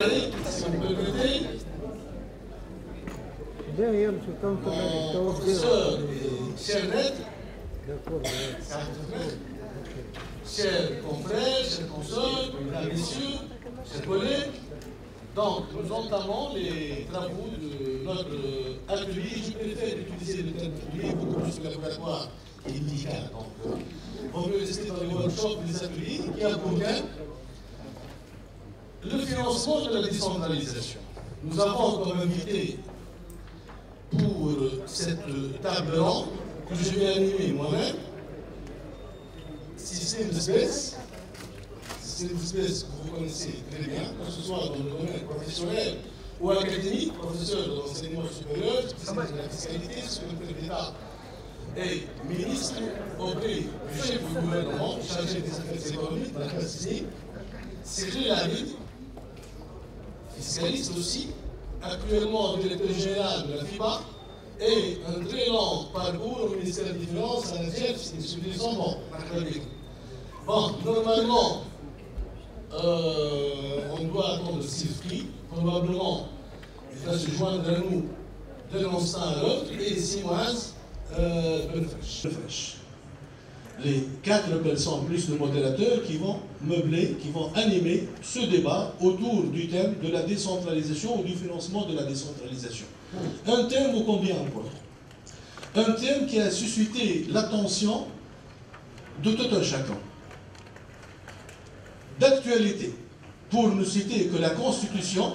Si vous me permettez, mon professeur et cher maître, chers confrères, chers consoeurs, mesdames, messieurs, chers collègues, donc nous entamons les travaux de notre atelier. Je préfère utiliser le terme atelier beaucoup plus collaboratoire et médical. Donc, on peut rester dans les workshops, les ateliers qui a pour thème le financement de la décentralisation. Nous avons comme invité pour cette table ronde que je vais animer moi-même, Système d'espèces que vous connaissez très bien, que ce soit dans le domaine professionnel ou académique, professeur de l'enseignement supérieur, spécialiste de la fiscalité, secrétaire d'État et ministre auprès du chef du gouvernement chargé des affaires économiques de la classe systémique, Cyril Labide, fiscaliste aussi, actuellement directeur général de la FIBA, et un très long parcours au ministère des Finances, à la DGF, et sur les enfants. Bon, normalement, on doit attendre Sylvie, probablement, il va se joindre à nous d'un instant à l'autre, et Simoise Benfresh. Les 4 personnes plus le modérateur qui vont meubler, qui vont animer ce débat autour du thème de la décentralisation ou du financement de la décentralisation. Un thème ô combien important. Un thème qui a suscité l'attention de tout un chacun. D'actualité, pour ne citer que la Constitution,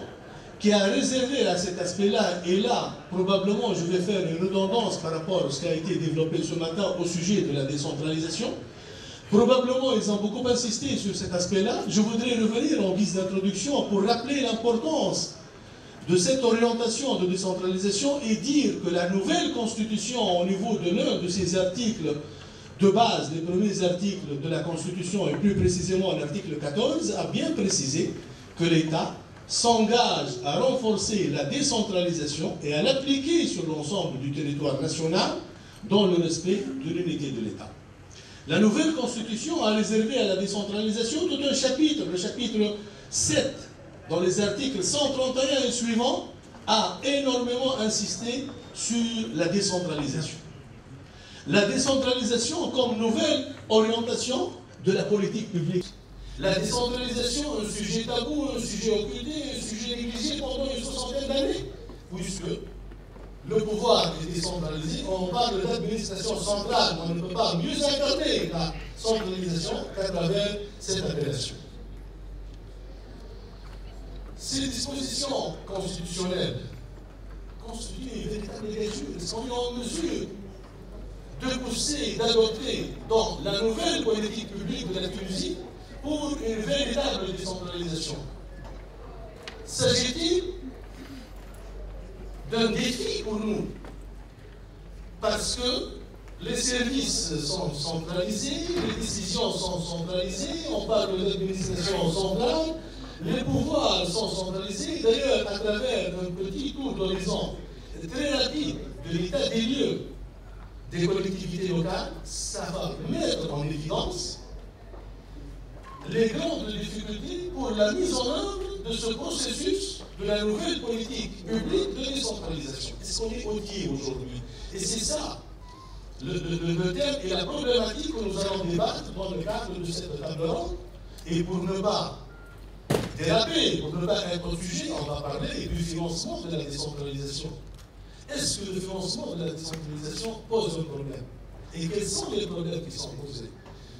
qui a réservé à cet aspect-là, et là, probablement, je vais faire une redondance par rapport à ce qui a été développé ce matin au sujet de la décentralisation. Probablement, ils ont beaucoup insisté sur cet aspect-là. Je voudrais revenir en guise d'introduction pour rappeler l'importance de cette orientation de décentralisation et dire que la nouvelle Constitution, au niveau de l'un de ses articles de base, les premiers articles de la Constitution, et plus précisément l'article 14, a bien précisé que l'État s'engage à renforcer la décentralisation et à l'appliquer sur l'ensemble du territoire national dans le respect de l'unité de l'État. La nouvelle Constitution a réservé à la décentralisation tout un chapitre, le chapitre 7, dans les articles 131 et suivants, a énormément insisté sur la décentralisation. La décentralisation comme nouvelle orientation de la politique publique. La décentralisation, un sujet tabou, un sujet occulté, un sujet négligé pendant une soixantaine d'années, puisque le pouvoir est décentralisé. On parle d'administration centrale, on ne peut pas mieux incarner la centralisation qu'à travers cette appellation. Ces dispositions constitutionnelles constituent une véritable gageure. Est-ce qu'on est en mesure de pousser, d'adopter dans la nouvelle politique publique de la Tunisie pour une véritable décentralisation? S'agit-il d'un défi pour nous? Parce que les services sont centralisés, les décisions sont centralisées, on parle d'administration centrale, les pouvoirs sont centralisés. D'ailleurs, à travers un petit tour d'horizon très rapide de l'état des lieux des collectivités locales, ça va mettre en évidence les grandes difficultés pour la mise en œuvre de ce processus de la nouvelle politique publique de décentralisation. Est-ce qu'on est outillé aujourd'hui? Et c'est ça le thème et la problématique que nous allons débattre dans le cadre de cette table ronde. Et pour ne pas déraper, pour ne pas être au sujet, on va parler du financement de la décentralisation. Est-ce que le financement de la décentralisation pose un problème? Et quels sont les problèmes qui sont posés?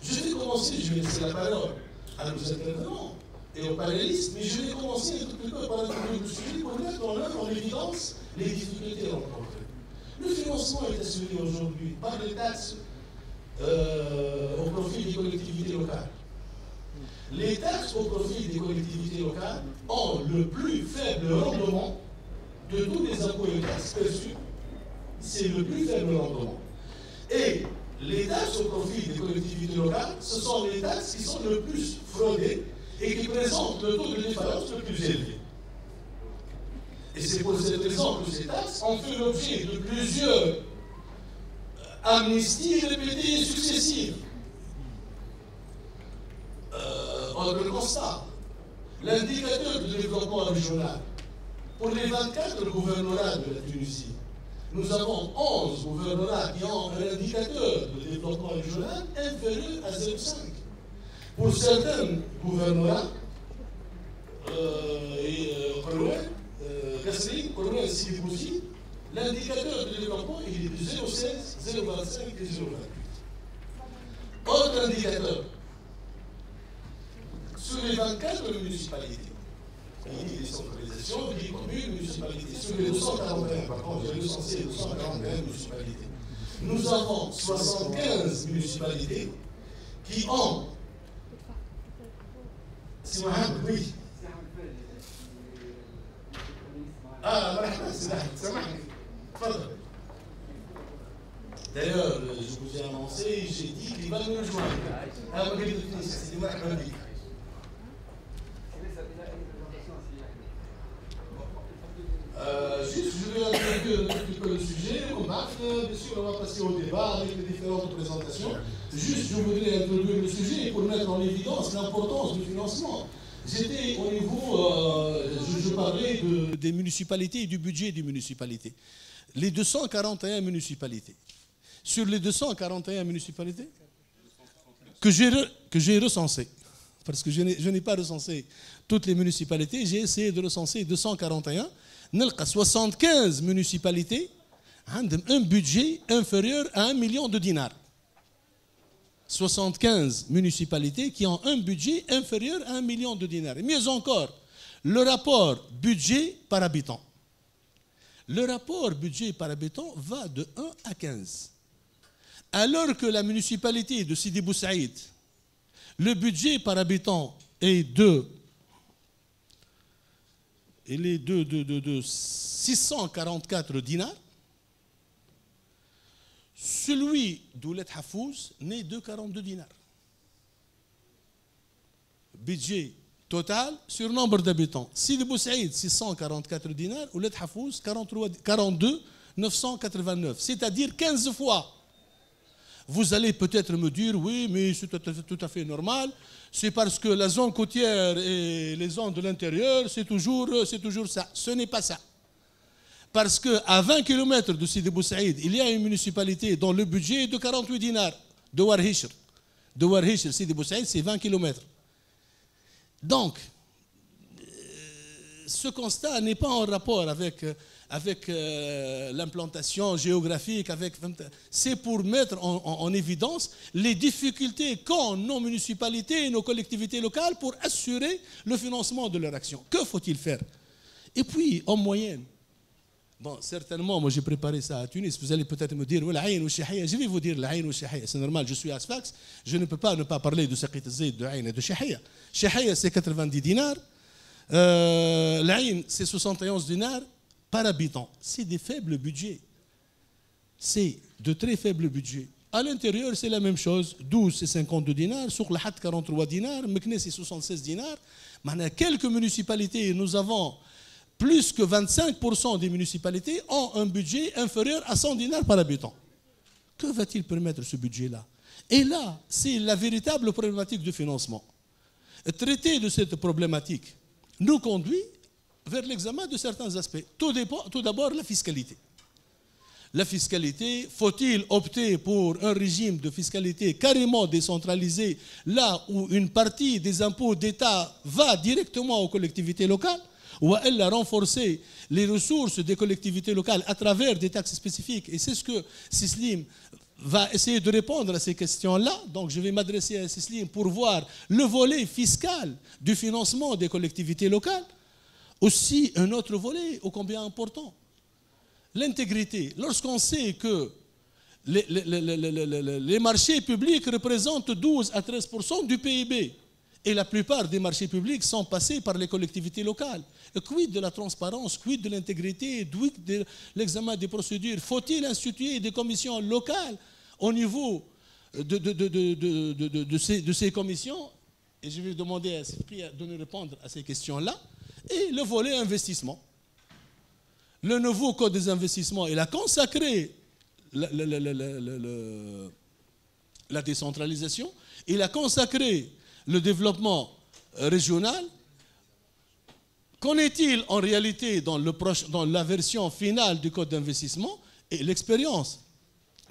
Je vais commencer, je vais laisser la parole à nos intervenants et aux panélistes, mais je vais commencer un tout petit peu par introduire le sujet pour mettre en évidence les difficultés rencontrées. Le financement est assuré aujourd'hui par les taxes au profit des collectivités locales. Les taxes au profit des collectivités locales ont le plus faible rendement de tous les impôts et taxes perçus. C'est le plus faible rendement. Et les taxes au profit des collectivités locales, ce sont les taxes qui sont le plus fraudées et qui présentent le taux de différence le plus élevé. Et c'est pour cette raison que ces taxes ont fait l'objet de plusieurs amnisties répétées et successives. Autre constat, l'indicateur de développement régional. Pour les 24 gouvernorats de la Tunisie, nous avons 11 gouvernorats qui ont un indicateur de développement régional inférieur à 0,5. Pour certains gouvernorats, l'indicateur de développement il est de 0,16, 0,25 et 0,20. Autre indicateur, sur les 24 municipalités, il dit décentralisation, il dit communes, municipalités. Sur les 241, par contre, j'ai recensé 241 municipalités. Nous avons 75 municipalités qui ont. C'est Mohamed, oui. Ah, c'est d'ailleurs, je vous ai annoncé, j'ai dit qu'il va nous rejoindre. Ah, c'est du Mohamed. Juste, je vais introduire un petit peu le sujet. Bien sûr, on va passer au débat avec les différentes présentations. Juste, je voudrais introduire le sujet pour mettre en évidence l'importance du financement. J'étais au niveau, je parlais des municipalités et du budget des municipalités. Les 241 municipalités. Sur les 241 municipalités que j'ai recensées, parce que je n'ai pas recensé toutes les municipalités, j'ai essayé de recenser 241. 75 municipalités ont un budget inférieur à 1 million de dinars. 75 municipalités qui ont un budget inférieur à 1 million de dinars. Et mieux encore, le rapport budget par habitant. Le rapport budget par habitant va de 1 à 15. Alors que la municipalité de Sidi Bou Saïd, le budget par habitant est de 644 dinars. Celui d'Oulet Hafouz n'est de 42 dinars. Budget total sur nombre d'habitants. Sidi Bou Saïd, 644 dinars. Oulet Hafouz, 42 989. C'est-à-dire 15 fois. Vous allez peut-être me dire, oui, mais c'est tout à fait normal. C'est parce que la zone côtière et les zones de l'intérieur, c'est toujours ça. Ce n'est pas ça. Parce qu'à 20 km de Sidi Bou Saïd, il y a une municipalité dont le budget est de 48 dinars, de Warhishr. De Warhishr, Sidi Bou Saïd, c'est 20 km. Donc, ce constat n'est pas en rapport avec l'implantation géographique, c'est pour mettre en évidence les difficultés qu'ont nos municipalités et nos collectivités locales pour assurer le financement de leur action. Que faut-il faire? Et puis, en moyenne, bon, certainement, moi j'ai préparé ça à Tunis, vous allez peut-être me dire, je vais vous dire l'Aïn ou Shahia, c'est normal, je suis à Sfax, je ne peux pas ne pas parler de Saqit al-Zayd, de Aïn et de Shahia. Shahia, c'est 90 dinars, l'Aïn, c'est 71 dinars, par habitant. C'est des faibles budgets. C'est de très faibles budgets. À l'intérieur, c'est la même chose. 12, c'est 52 dinars. Sur la Hat, 43 dinars. Meknes, c'est 76 dinars. Maintenant, quelques municipalités, nous avons plus que 25% des municipalités ont un budget inférieur à 100 dinars par habitant. Que va-t-il permettre ce budget-là? Et là, c'est la véritable problématique de financement. Traiter de cette problématique nous conduit vers l'examen de certains aspects. Tout d'abord, la fiscalité. La fiscalité, faut-il opter pour un régime de fiscalité carrément décentralisé, là où une partie des impôts d'État va directement aux collectivités locales, ou à elle renforcer les ressources des collectivités locales à travers des taxes spécifiques? Et c'est ce que Sislim va essayer de répondre à ces questions-là. Donc je vais m'adresser à Sislim pour voir le volet fiscal du financement des collectivités locales. Aussi, un autre volet ô combien important, l'intégrité. Lorsqu'on sait que les marchés publics représentent 12 à 13% du PIB, et la plupart des marchés publics sont passés par les collectivités locales. Quid de la transparence, quid de l'intégrité, quid de l'examen des procédures? Faut-il instituer des commissions locales au niveau de ces commissions? Et je vais demander à Cyprien de nous répondre à ces questions-là. Et le volet investissement. Le nouveau code des investissements, il a consacré la décentralisation, il a consacré le développement régional Qu'en est-il en réalité dans la version finale du code d'investissement? Et l'expérience,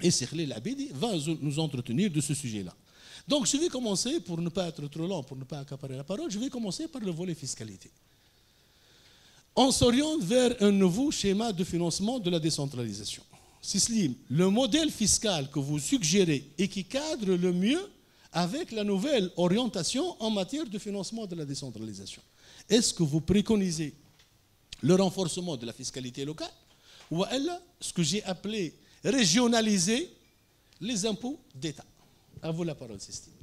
et Cheikh Labidi va nous entretenir de ce sujet-là. Donc je vais commencer, pour ne pas être trop long, pour ne pas accaparer la parole, je vais commencer par le volet fiscalité. On s'oriente vers un nouveau schéma de financement de la décentralisation. Sislim, le modèle fiscal que vous suggérez et qui cadre le mieux avec la nouvelle orientation en matière de financement de la décentralisation. Est-ce que vous préconisez le renforcement de la fiscalité locale ou ce que j'ai appelé régionaliser les impôts d'État? À vous la parole, Sistine.